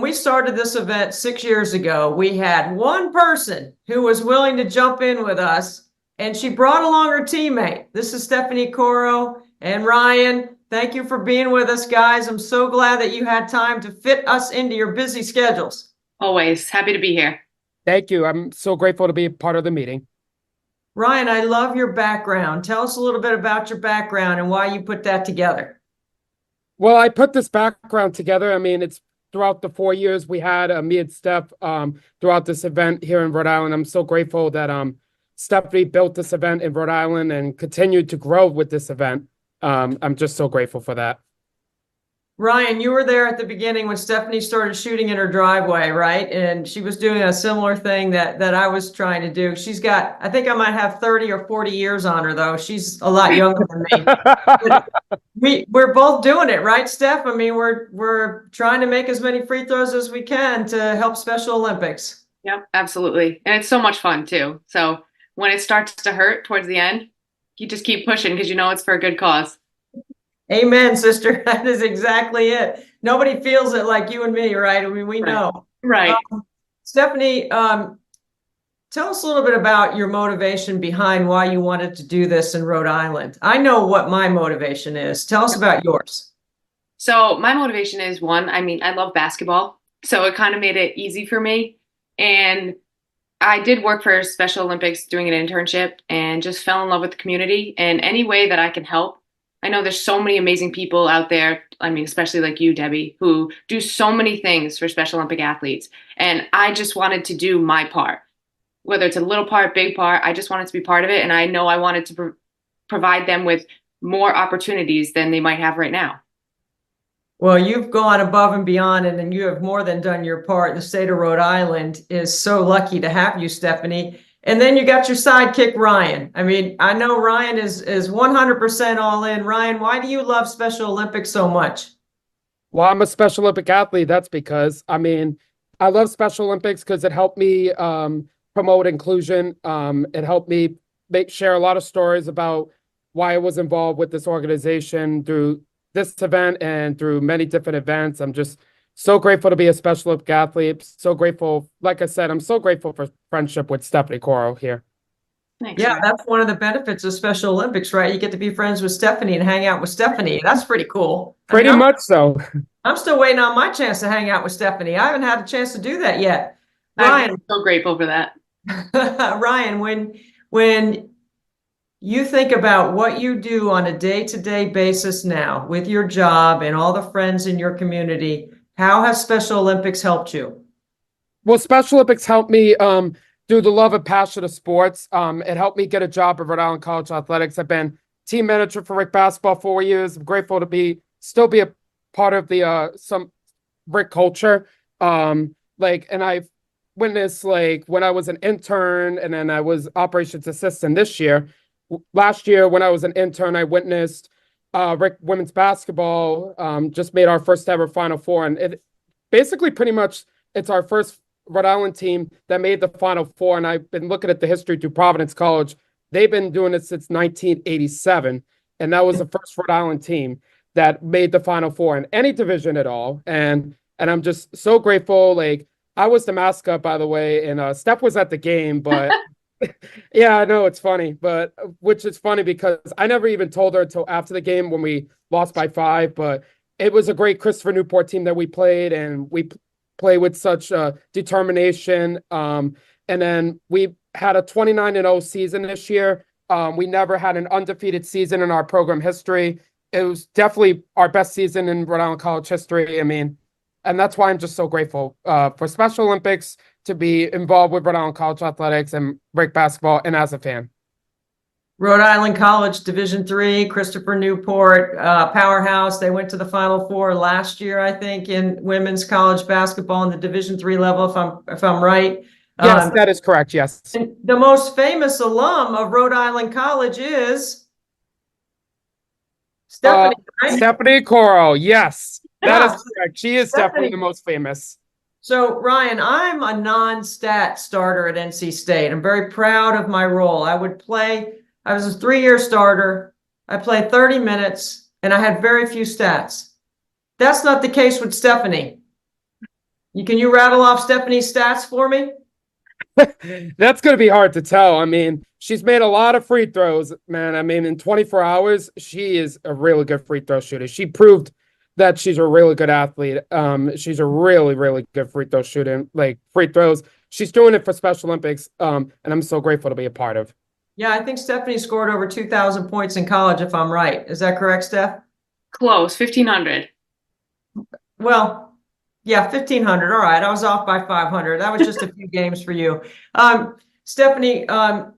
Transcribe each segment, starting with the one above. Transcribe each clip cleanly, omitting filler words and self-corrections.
when we started this event 6 years ago, we had one person who was willing to jump in with us, and she brought along her teammate. This is Stephanie Coro and Ryan. Thank you for being with us, guys. I'm so glad that you had time to fit us into your busy schedules. Always happy to be here. Thank you. I'm so grateful to be a part of the meeting. Ryan, I love your background. Tell us a little bit about your background and why you put that together. Well, I put this background together. I mean, it's throughout the 4 years we had me and Steph throughout this event here in Rhode Island. I'm so grateful that Stephanie built this event in Rhode Island and continued to grow with this event. I'm just so grateful for that. Ryan, you were there at the beginning when Stephanie started shooting in her driveway, right? And she was doing a similar thing that I was trying to do. She's got, I think I might have 30 or 40 years on her, though. She's a lot younger than me. But we're both doing it, right, Steph? I mean, we're trying to make as many free throws as we can to help Special Olympics. Yep, absolutely. And it's so much fun too. So when it starts to hurt towards the end, you just keep pushing because you know it's for a good cause. Amen, sister. That is exactly it. Nobody feels it like you and me, right? I mean, we know. Right. Stephanie, tell us a little bit about your motivation behind why you wanted to do this in Rhode Island. I know what my motivation is. Tell us about yours. So my motivation is one, I mean, I love basketball. So it kind of made it easy for me. And I did work for Special Olympics doing an internship and just fell in love with the community and any way that I can help. I know there's so many amazing people out there. I mean, especially like you, Debbie, who do so many things for Special Olympic athletes. And I just wanted to do my part, whether it's a little part, big part, I just wanted to be part of it. And I know I wanted to provide them with more opportunities than they might have right now. Well, you've gone above and beyond, and you have more than done your part. The state of Rhode Island is so lucky to have you, Stephanie. And then you got your sidekick, Ryan. I mean, I know Ryan is 100% all in. Ryan, why do you love Special Olympics so much? Well, I'm a Special Olympic athlete. That's because, I mean, I love Special Olympics because it helped me promote inclusion. It helped me share a lot of stories about why I was involved with this organization through this event and through many different events. I'm just so grateful to be a Special Olympic athlete. So grateful. Like I said, I'm so grateful for friendship with Stephanie Coro here. Thanks, Yeah, Ryan. that's one of the benefits of Special Olympics, right? You get to be friends with Stephanie and hang out with Stephanie. That's pretty cool. Pretty much so. I'm still waiting on my chance to hang out with Stephanie. I haven't had a chance to do that yet. Ryan, I'm so grateful for that. Ryan, when you think about what you do on a day-to-day basis now with your job and all the friends in your community, how has Special Olympics helped you? Well, Special Olympics helped me through the love and passion of sports. It helped me get a job at Rhode Island College Athletics. I've been team manager for Rick basketball 4 years. I'm grateful to still be a part of the some Rick culture. And I've witnessed like when I was an intern and then I was operations assistant this year. Last year when I was an intern, I witnessed Rick women's basketball just made our first ever Final Four, and it basically pretty much it's our first Rhode Island team that made the Final Four. And I've been looking at the history through Providence College. They've been doing it since 1987, and that was the first Rhode Island team that made the Final Four in any division at all. And I'm just so grateful. Like I was the mascot, by the way, and Steph was at the game, but. Yeah, I know it's funny, but which is funny because I never even told her until after the game when we lost by 5. But it was a great Christopher Newport team that we played, and we play with such determination. And then we had a 29-0 season this year. We never had an undefeated season in our program history. It was definitely our best season in Rhode Island college history. I mean, and that's why I'm just so grateful for Special Olympics, to be involved with Rhode Island College Athletics and Rick basketball, and as a fan. Rhode Island College Division III, Christopher Newport, powerhouse. They went to the Final Four last year, I think, in women's college basketball in the Division III level, if I'm right. Yes, that is correct. Yes. And the most famous alum of Rhode Island College is Stephanie. Right? Stephanie Coro. Yes, that is correct. She is Stephanie. definitely the most famous. So, Ryan, I'm a non-stat starter at NC State. I'm very proud of my role. I was a 3-year starter. I played 30 minutes, and I had very few stats. That's not the case with Stephanie. Can you rattle off Stephanie's stats for me? That's going to be hard to tell. I mean, she's made a lot of free throws, man. I mean, in 24 hours, she is a really good free throw shooter. She proved that she's a really good athlete. She's a really, really good free throw shooter, like free throws. She's doing it for Special Olympics, and I'm so grateful to be a part of. Yeah, I think Stephanie scored over 2,000 points in college, if I'm right. Is that correct, Steph? Close, 1,500. Well, yeah, 1,500. All right. I was off by 500. That was just a few games for you. Stephanie, tell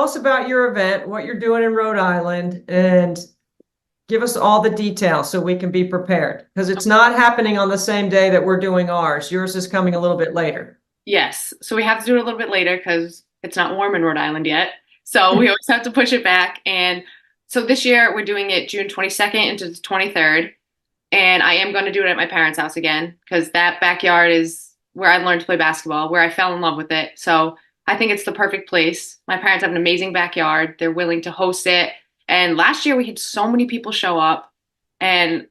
us about your event, what you're doing in Rhode Island, and give us all the details so we can be prepared. Because it's not happening on the same day that we're doing ours. Yours is coming a little bit later. Yes, so we have to do it a little bit later because it's not warm in Rhode Island yet. So we always have to push it back. And so this year we're doing it June 22nd into the 23rd. And I am going to do it at my parents' house again because that backyard is where I learned to play basketball, where I fell in love with it. So I think it's the perfect place. My parents have an amazing backyard. They're willing to host it. And last year we had so many people show up. And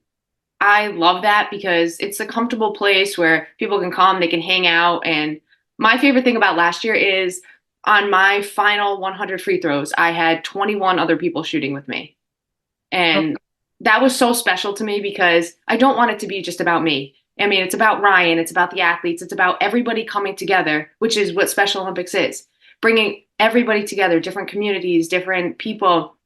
I love that because it's a comfortable place where people can come, they can hang out. And my favorite thing about last year is on my final 100 free throws, I had 21 other people shooting with me. And that was so special to me because I don't want it to be just about me. I mean, it's about Ryan, it's about the athletes, it's about everybody coming together, which is what Special Olympics is, bringing everybody together, different communities, different people.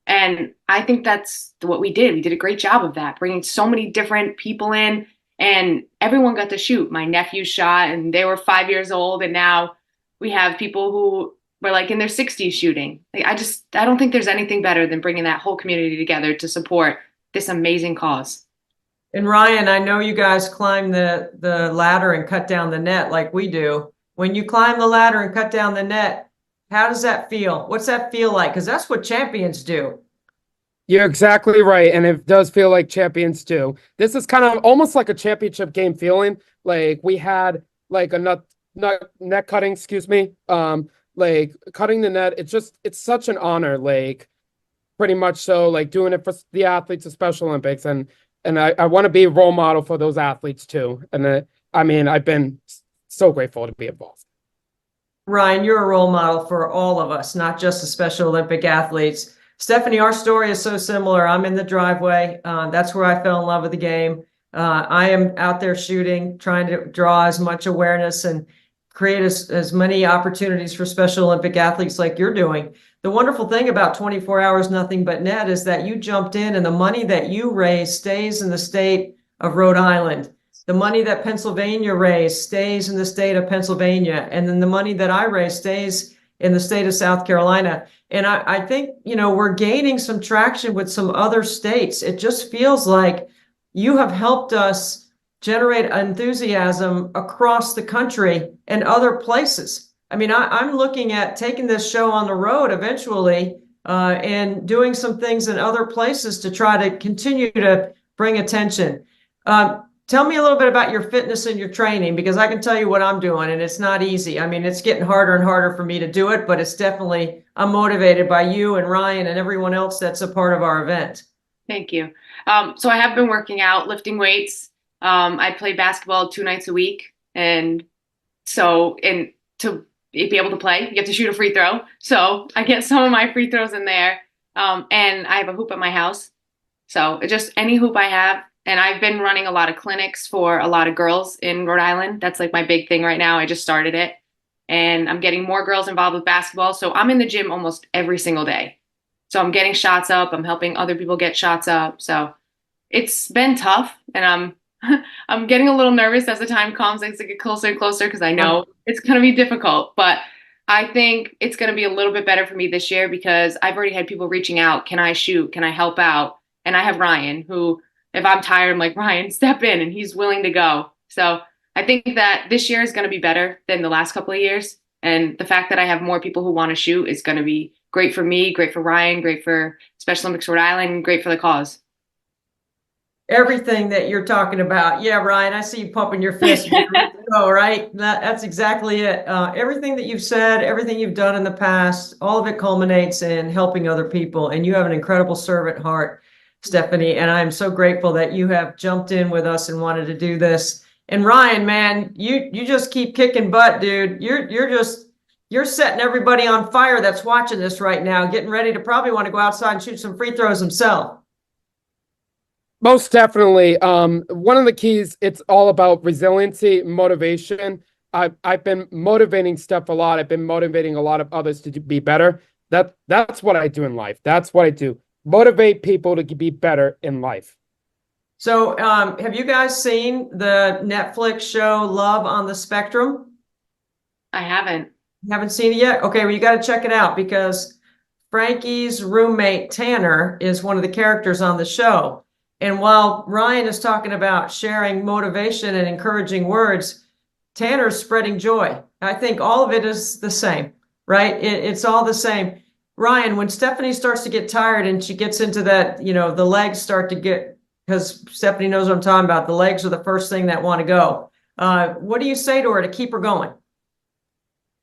And I think that's what we did. We did a great job of that, bringing so many different people in, and everyone got to shoot. My nephew shot, and they were 5 years old, and now we have people who were like in their 60s shooting. Like, I don't think there's anything better than bringing that whole community together to support this amazing cause. And Ryan, I know you guys climb the ladder and cut down the net like we do. When you climb the ladder and cut down the net, how does that feel? What's that feel like? Because that's what champions do. You're exactly right, and it does feel like champions do. This is kind of almost like a championship game feeling. Like we had like a net cutting, excuse me. Like cutting the net. It's such an honor. Like pretty much so. Like doing it for the athletes of Special Olympics, and I want to be a role model for those athletes too. And I mean, I've been so grateful to be involved. Ryan, you're a role model for all of us, not just the Special Olympic athletes. Stephanie, our story is so similar. I'm in the driveway. That's where I fell in love with the game. I am out there shooting, trying to draw as much awareness and create as many opportunities for Special Olympic athletes like you're doing. The wonderful thing about 24 Hours Nothing But Net is that you jumped in and the money that you raise stays in the state of Rhode Island. The money that Pennsylvania raised stays in the state of Pennsylvania. And then the money that I raise stays in the state of South Carolina. And I think, we're gaining some traction with some other states. It just feels like you have helped us generate enthusiasm across the country and other places. I mean, I'm looking at taking this show on the road eventually and doing some things in other places to try to continue to bring attention. Tell me a little bit about your fitness and your training, because I can tell you what I'm doing, and it's not easy. I mean, it's getting harder and harder for me to do it, but it's definitely, I'm motivated by you and Ryan and everyone else that's a part of our event. Thank you. So I have been working out, lifting weights. I play basketball 2 nights a week. And to be able to play, you have to shoot a free throw. So I get some of my free throws in there. And I have a hoop at my house. So just any hoop I have. And I've been running a lot of clinics for a lot of girls in Rhode Island. That's like my big thing right now. I just started it. And I'm getting more girls involved with basketball. So I'm in the gym almost every single day. So I'm getting shots up. I'm helping other people get shots up. So it's been tough. And I'm getting a little nervous as the time comes. As I get closer and closer because I know it's going to be difficult. But I think it's going to be a little bit better for me this year because I've already had people reaching out. Can I shoot? Can I help out? And I have Ryan, who, if I'm tired, I'm like, Ryan, step in, and he's willing to go. So I think that this year is going to be better than the last couple of years. And the fact that I have more people who want to shoot is going to be great for me, great for Ryan, great for Special Olympics Rhode Island, great for the cause. Everything that you're talking about. Yeah, Ryan, I see you pumping your fist. Oh, right. That's exactly it. Everything that you've said, everything you've done in the past, all of it culminates in helping other people. And you have an incredible servant heart. Stephanie, and I'm so grateful that you have jumped in with us and wanted to do this. And Ryan, man, you just keep kicking butt, dude. You're setting everybody on fire that's watching this right now, getting ready to probably want to go outside and shoot some free throws himself. Most definitely. One of the keys, it's all about resiliency, motivation. I've been motivating Steph a lot. I've been motivating a lot of others to be better. That's what I do in life. That's what I do. Motivate people to be better in life. So, have you guys seen the Netflix show Love on the Spectrum? I haven't. You haven't seen it yet? Okay, well, you got to check it out because Frankie's roommate Tanner is one of the characters on the show. And while Ryan is talking about sharing motivation and encouraging words, Tanner's spreading joy. I think all of it is the same, right? It's all the same. Ryan, when Stephanie starts to get tired and she gets into that, the legs start to get, because Stephanie knows what I'm talking about, the legs are the first thing that want to go. What do you say to her to keep her going?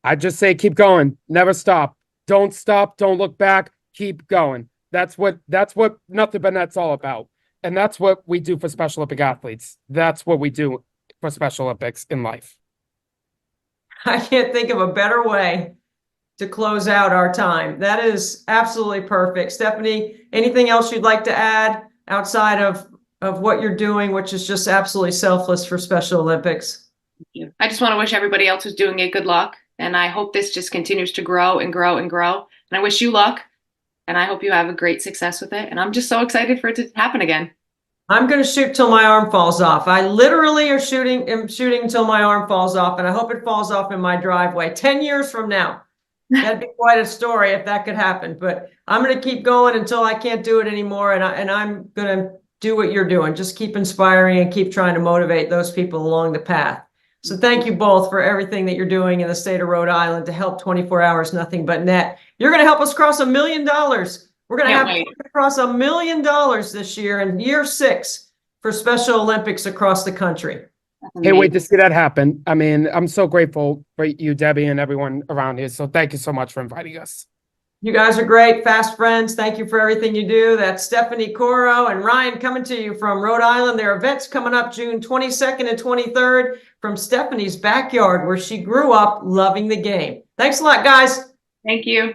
I just say, keep going. Never stop. Don't stop. Don't look back. Keep going. That's what Nothing But Net's all about. And that's what we do for Special Olympic athletes. That's what we do for Special Olympics in life. I can't think of a better way to close out our time. That is absolutely perfect. Stephanie, anything else you'd like to add outside of what you're doing, which is just absolutely selfless for Special Olympics? I just want to wish everybody else who's doing it good luck. And I hope this just continues to grow and grow and grow. And I wish you luck. And I hope you have a great success with it. And I'm just so excited for it to happen again. I'm going to shoot till my arm falls off. I literally am shooting until my arm falls off. And I hope it falls off in my driveway 10 years from now. That'd be quite a story if that could happen. But I'm going to keep going until I can't do it anymore. And I'm going to do what you're doing. Just keep inspiring and keep trying to motivate those people along the path. So thank you both for everything that you're doing in the state of Rhode Island to help 24 Hours Nothing But Net. You're going to help us cross $1 million. We're going to cross $1 million this year in year 6 for Special Olympics across the country. Can't wait to see that happen. I mean, I'm so grateful for you, Debbie, and everyone around here. So thank you so much for inviting us. You guys are great, fast friends. Thank you for everything you do. That's Stephanie Coro and Ryan coming to you from Rhode Island. There are events coming up June 22nd and 23rd from Stephanie's backyard where she grew up loving the game. Thanks a lot, guys. Thank you.